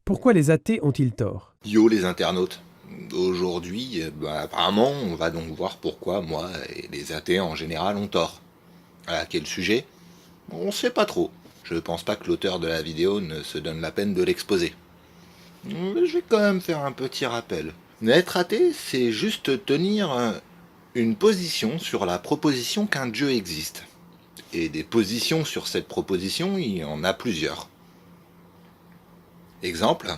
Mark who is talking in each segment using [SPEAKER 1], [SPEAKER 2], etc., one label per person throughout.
[SPEAKER 1] Pourquoi les athées ont-ils tort?
[SPEAKER 2] Yo les internautes. Aujourd'hui, apparemment, on va donc voir pourquoi moi et les athées en général ont tort. À quel sujet? On sait pas trop. Je pense pas que l'auteur de la vidéo ne se donne la peine de l'exposer. Mais je vais quand même faire un petit rappel. Être athée, c'est juste tenir une position sur la proposition qu'un Dieu existe. Et des positions sur cette proposition, il y en a plusieurs. Exemple,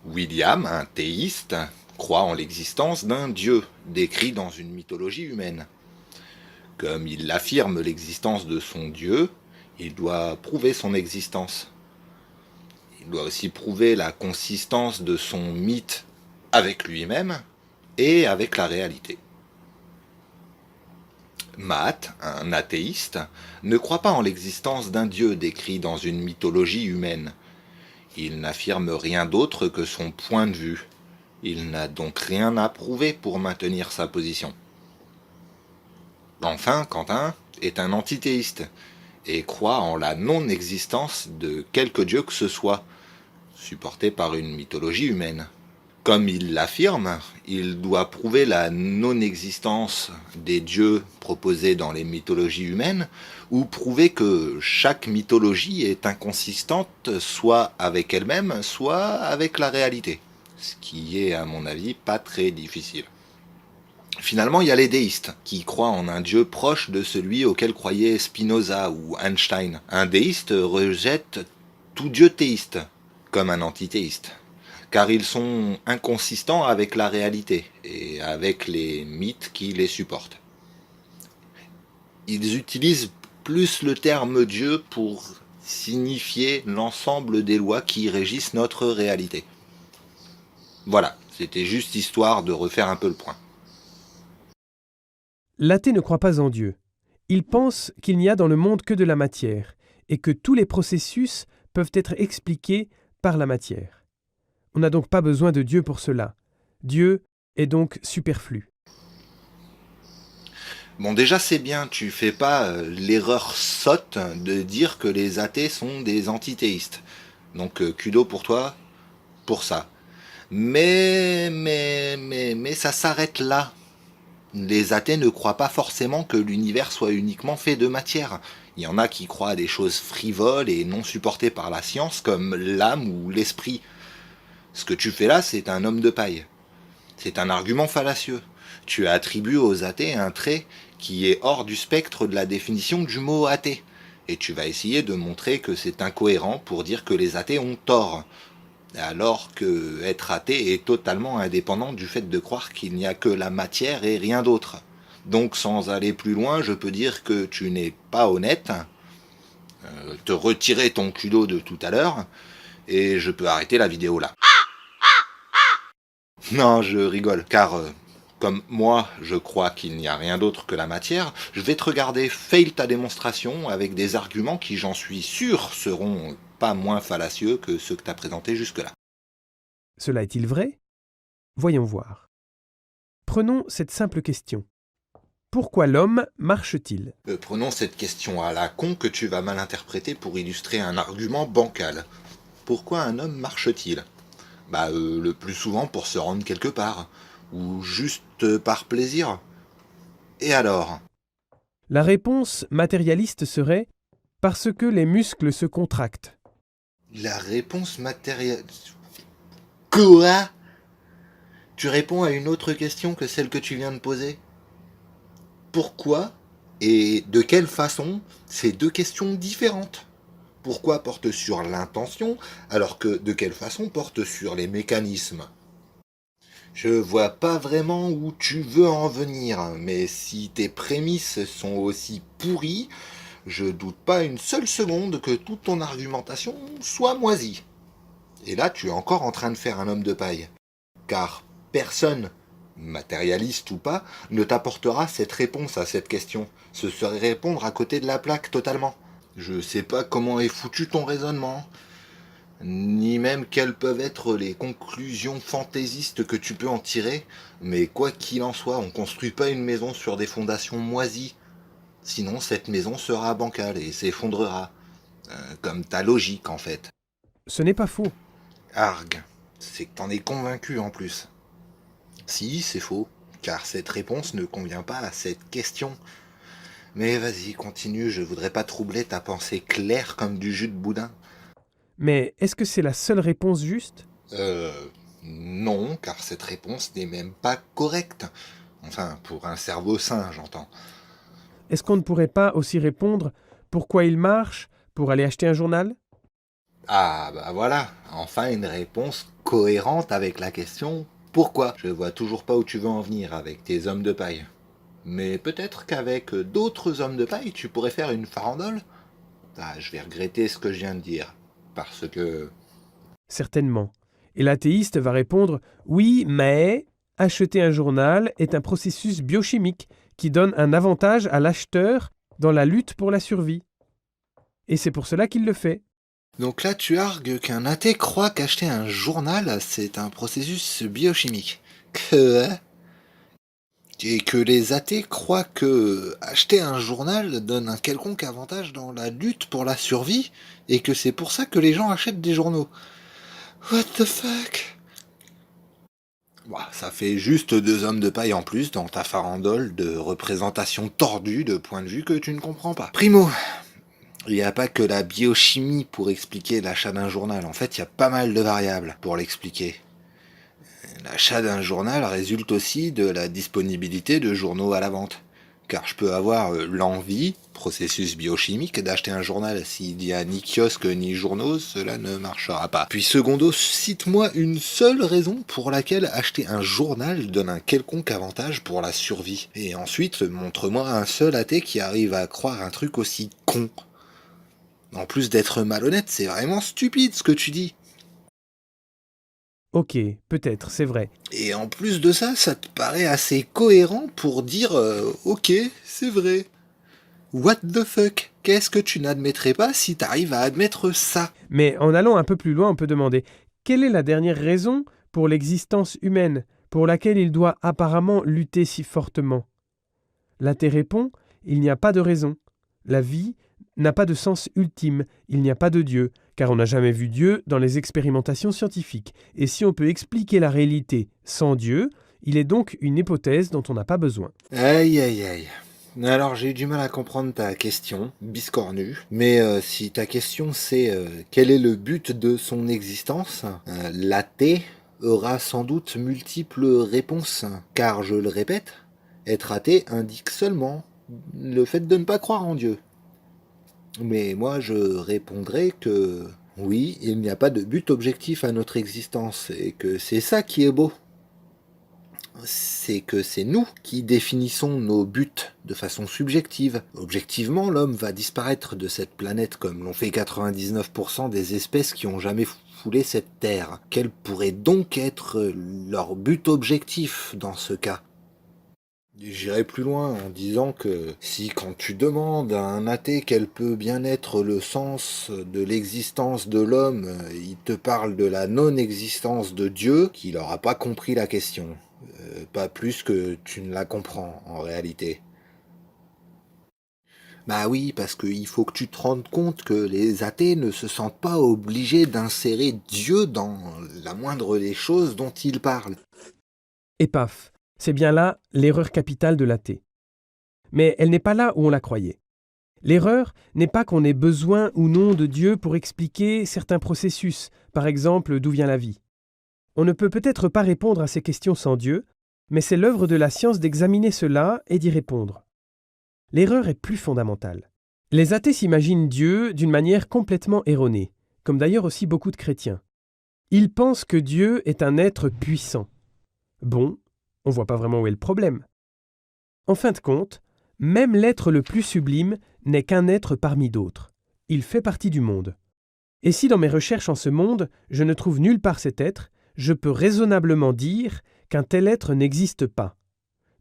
[SPEAKER 2] William, un théiste, croit en l'existence d'un Dieu, décrit dans une mythologie humaine. Comme il affirme l'existence de son Dieu, il doit prouver son existence. Il doit aussi prouver la consistance de son mythe avec lui-même et avec la réalité. Matt, un athéiste, ne croit pas en l'existence d'un Dieu décrit dans une mythologie humaine. Il n'affirme rien d'autre que son point de vue. Il n'a donc rien à prouver pour maintenir sa position. Enfin, Quentin est un antithéiste et croit en la non-existence de quelque dieu que ce soit, supporté par une mythologie humaine. Comme il l'affirme, il doit prouver la non-existence des dieux proposés dans les mythologies humaines, ou prouver que chaque mythologie est inconsistante soit avec elle-même, soit avec la réalité. Ce qui est, à mon avis, pas très difficile. Finalement, il y a les déistes, qui croient en un dieu proche de celui auquel croyaient Spinoza ou Einstein. Un déiste rejette tout dieu théiste, comme un antithéiste, car ils sont inconsistants avec la réalité et avec les mythes qui les supportent. Ils utilisent plus le terme Dieu pour signifier l'ensemble des lois qui régissent notre réalité. Voilà, c'était juste histoire de refaire un peu le point.
[SPEAKER 1] L'athée ne croit pas en Dieu. Il pense qu'il n'y a dans le monde que de la matière et que tous les processus peuvent être expliqués par la matière. On n'a donc pas besoin de Dieu pour cela. Dieu est donc superflu.
[SPEAKER 2] Bon, déjà c'est bien, tu fais pas l'erreur sotte de dire que les athées sont des antithéistes. Donc kudo pour toi, pour ça. Mais ça s'arrête là. Les athées ne croient pas forcément que l'univers soit uniquement fait de matière. Il y en a qui croient à des choses frivoles et non supportées par la science, comme l'âme ou l'esprit. Ce que tu fais là, c'est un homme de paille. C'est un argument fallacieux. Tu attribues aux athées un trait qui est hors du spectre de la définition du mot athée. Et tu vas essayer de montrer que c'est incohérent pour dire que les athées ont tort. Alors que être athée est totalement indépendant du fait de croire qu'il n'y a que la matière et rien d'autre. Donc sans aller plus loin, je peux dire que tu n'es pas honnête, te retirer ton culot de tout à l'heure, et je peux arrêter la vidéo là. Non, je rigole, car comme moi je crois qu'il n'y a rien d'autre que la matière, je vais te regarder fail ta démonstration avec des arguments qui, j'en suis sûr, seront pas moins fallacieux que ceux que tu as présentés jusque-là.
[SPEAKER 1] Cela est-il vrai? Voyons voir. Prenons cette simple question. Pourquoi l'homme marche-t-il?
[SPEAKER 2] Prenons cette question à la con que tu vas mal interpréter pour illustrer un argument bancal. Pourquoi un homme marche-t-il? Le plus souvent pour se rendre quelque part, ou juste par plaisir. Et alors?
[SPEAKER 1] La réponse matérialiste serait parce que les muscles se contractent.
[SPEAKER 2] La réponse matérielle... Quoi? Tu réponds à une autre question que celle que tu viens de poser? Pourquoi et de quelle façon? C'est deux questions différentes. Pourquoi porte sur l'intention, alors que de quelle façon porte sur les mécanismes? Je vois pas vraiment où tu veux en venir, mais si tes prémices sont aussi pourries, je doute pas une seule seconde que toute ton argumentation soit moisie. Et là, tu es encore en train de faire un homme de paille. Car personne, matérialiste ou pas, ne t'apportera cette réponse à cette question. Ce serait répondre à côté de la plaque totalement. Je sais pas comment est foutu ton raisonnement, ni même quelles peuvent être les conclusions fantaisistes que tu peux en tirer, mais quoi qu'il en soit, on construit pas une maison sur des fondations moisies. Sinon, cette maison sera bancale et s'effondrera. Comme ta logique, en fait.
[SPEAKER 1] Ce n'est pas faux.
[SPEAKER 2] Argue, c'est que t'en es convaincu en plus. Si, c'est faux, car cette réponse ne convient pas à cette question. Mais vas-y, continue, je voudrais pas troubler ta pensée claire comme du jus de boudin.
[SPEAKER 1] Mais est-ce que c'est la seule réponse juste?
[SPEAKER 2] Non, car cette réponse n'est même pas correcte. Enfin, pour un cerveau sain, j'entends.
[SPEAKER 1] Est-ce qu'on ne pourrait pas aussi répondre pourquoi il marche pour aller acheter un journal?
[SPEAKER 2] Ah, bah voilà, enfin une réponse cohérente avec la question pourquoi. Je vois toujours pas où tu veux en venir avec tes hommes de paille. Mais peut-être qu'avec d'autres hommes de paille, tu pourrais faire une farandole. Ah, je vais regretter ce que je viens de dire. Parce que...
[SPEAKER 1] Certainement. Et l'athéiste va répondre oui, mais acheter un journal est un processus biochimique qui donne un avantage à l'acheteur dans la lutte pour la survie. Et c'est pour cela qu'il le fait.
[SPEAKER 2] Donc là, tu argues qu'un athée croit qu'acheter un journal, c'est un processus biochimique. Que... Et que les athées croient que acheter un journal donne un quelconque avantage dans la lutte pour la survie, et que c'est pour ça que les gens achètent des journaux. What the fuck? Bah, ça fait juste deux hommes de paille en plus dans ta farandole de représentation tordue de points de vue que tu ne comprends pas. Primo, il n'y a pas que la biochimie pour expliquer l'achat d'un journal. En fait, il y a pas mal de variables pour l'expliquer. L'achat d'un journal résulte aussi de la disponibilité de journaux à la vente. Car je peux avoir l'envie, processus biochimique, d'acheter un journal. S'il n'y a ni kiosque ni journaux, cela ne marchera pas. Puis secondo, cite-moi une seule raison pour laquelle acheter un journal donne un quelconque avantage pour la survie. Et ensuite, montre-moi un seul athée qui arrive à croire un truc aussi con. En plus d'être malhonnête, c'est vraiment stupide ce que tu dis.
[SPEAKER 1] Ok, peut-être, c'est vrai.
[SPEAKER 2] Et en plus de ça, ça te paraît assez cohérent pour dire ok, c'est vrai. What the fuck? Qu'est-ce que tu n'admettrais pas si t'arrives à admettre ça?
[SPEAKER 1] Mais en allant un peu plus loin, on peut demander quelle est la dernière raison pour l'existence humaine, pour laquelle il doit apparemment lutter si fortement? L'athée répond il n'y a pas de raison. La vie n'a pas de sens ultime, il n'y a pas de Dieu, car on n'a jamais vu Dieu dans les expérimentations scientifiques. Et si on peut expliquer la réalité sans Dieu, il est donc une hypothèse dont on n'a pas besoin.
[SPEAKER 2] Aïe aïe aïe. Alors j'ai eu du mal à comprendre ta question, biscornue, mais si ta question c'est quel est le but de son existence, l'athée aura sans doute multiples réponses, car je le répète, être athée indique seulement le fait de ne pas croire en Dieu. Mais moi je répondrai que oui, il n'y a pas de but objectif à notre existence, et que c'est ça qui est beau. C'est que c'est nous qui définissons nos buts de façon subjective. Objectivement, l'homme va disparaître de cette planète comme l'ont fait 99% des espèces qui ont jamais foulé cette terre. Quel pourrait donc être leur but objectif dans ce cas? J'irai plus loin en disant que si quand tu demandes à un athée quel peut bien être le sens de l'existence de l'homme, il te parle de la non-existence de Dieu, qu'il n'aura pas compris la question. Pas plus que tu ne la comprends en réalité. Bah oui, parce qu'il faut que tu te rendes compte que les athées ne se sentent pas obligés d'insérer Dieu dans la moindre des choses dont ils parlent.
[SPEAKER 1] Et paf, c'est bien là l'erreur capitale de l'athée. Mais elle n'est pas là où on la croyait. L'erreur n'est pas qu'on ait besoin ou non de Dieu pour expliquer certains processus, par exemple d'où vient la vie. On ne peut peut-être pas répondre à ces questions sans Dieu, mais c'est l'œuvre de la science d'examiner cela et d'y répondre. L'erreur est plus fondamentale. Les athées s'imaginent Dieu d'une manière complètement erronée, comme d'ailleurs aussi beaucoup de chrétiens. Ils pensent que Dieu est un être puissant. Bon, on voit pas vraiment où est le problème. En fin de compte, même l'être le plus sublime n'est qu'un être parmi d'autres. Il fait partie du monde. Et si dans mes recherches en ce monde, je ne trouve nulle part cet être, je peux raisonnablement dire qu'un tel être n'existe pas.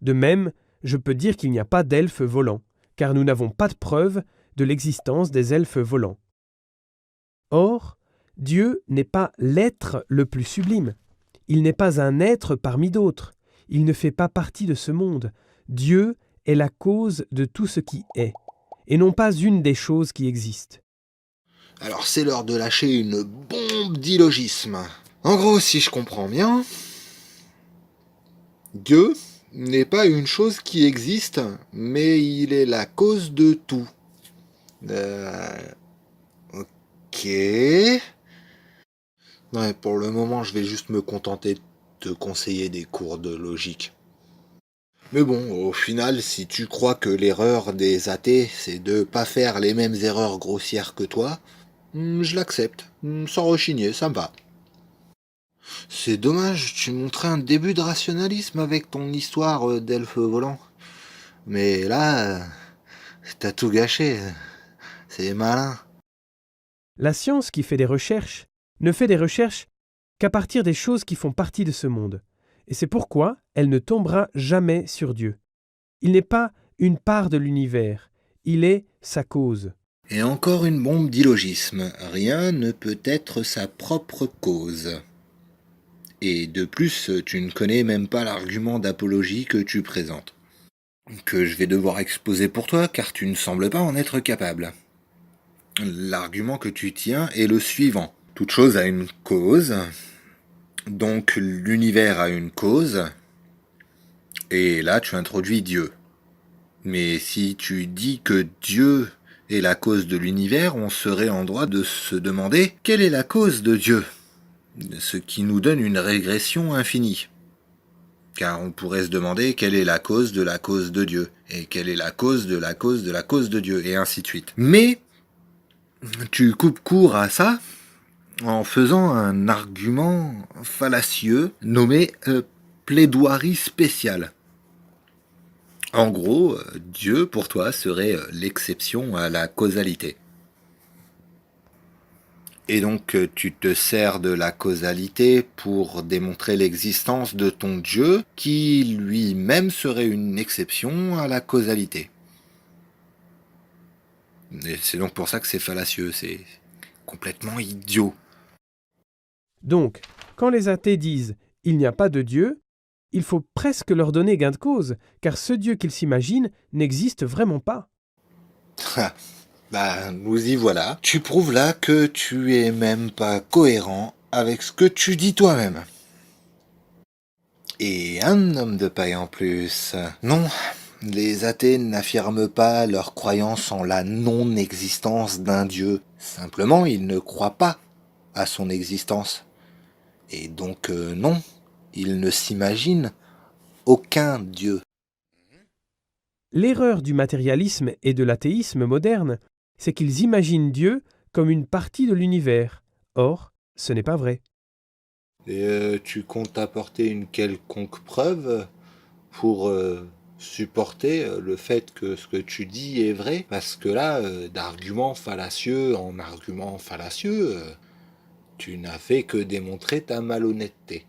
[SPEAKER 1] De même, je peux dire qu'il n'y a pas d'elfes volants, car nous n'avons pas de preuve de l'existence des elfes volants. Or, Dieu n'est pas l'être le plus sublime. Il n'est pas un être parmi d'autres. Il ne fait pas partie de ce monde. Dieu est la cause de tout ce qui est, et non pas une des choses qui existent.
[SPEAKER 2] Alors c'est l'heure de lâcher une bombe d'illogisme. En gros, si je comprends bien, Dieu n'est pas une chose qui existe, mais il est la cause de tout. Ok. Ouais, pour le moment, je vais juste me contenter de te conseiller des cours de logique. Mais bon, au final, si tu crois que l'erreur des athées, c'est de pas faire les mêmes erreurs grossières que toi, je l'accepte, sans rechigner, ça me va. C'est dommage, tu montrais un début de rationalisme avec ton histoire d'elfe volant. Mais là, t'as tout gâché. C'est malin.
[SPEAKER 1] La science qui fait des recherches ne fait des recherches qu'à partir des choses qui font partie de ce monde. Et c'est pourquoi elle ne tombera jamais sur Dieu. Il n'est pas une part de l'univers, il est sa cause.
[SPEAKER 2] Et encore une bombe d'illogisme. Rien ne peut être sa propre cause. Et de plus, tu ne connais même pas l'argument d'apologie que tu présentes. Que je vais devoir exposer pour toi, car tu ne sembles pas en être capable. L'argument que tu tiens est le suivant. Toute chose a une cause, donc l'univers a une cause, et là tu introduis Dieu. Mais si tu dis que Dieu est la cause de l'univers, on serait en droit de se demander quelle est la cause de Dieu, ce qui nous donne une régression infinie. Car on pourrait se demander quelle est la cause de Dieu, et quelle est la cause de la cause de la cause de Dieu, et ainsi de suite. Mais tu coupes court à ça en faisant un argument fallacieux nommé plaidoirie spéciale. En gros, Dieu pour toi serait l'exception à la causalité. Et donc tu te sers de la causalité pour démontrer l'existence de ton Dieu qui lui-même serait une exception à la causalité. Et c'est donc pour ça que c'est fallacieux, c'est complètement idiot.
[SPEAKER 1] Donc, quand les athées disent « il n'y a pas de Dieu », il faut presque leur donner gain de cause, car ce Dieu qu'ils s'imaginent n'existe vraiment pas.
[SPEAKER 2] Bah, nous y voilà. Tu prouves là que tu es même pas cohérent avec ce que tu dis toi-même. Et un homme de paille en plus. Non, les athées n'affirment pas leur croyance en la non-existence d'un dieu. Simplement, ils ne croient pas à son existence. Et donc, non, ils ne s'imaginent aucun dieu.
[SPEAKER 1] L'erreur du matérialisme et de l'athéisme moderne, c'est qu'ils imaginent Dieu comme une partie de l'univers. Or, ce n'est pas vrai.
[SPEAKER 2] Et tu comptes apporter une quelconque preuve pour supporter le fait que ce que tu dis est vrai? Parce que là, d'argument fallacieux en argument fallacieux, tu n'as fait que démontrer ta malhonnêteté.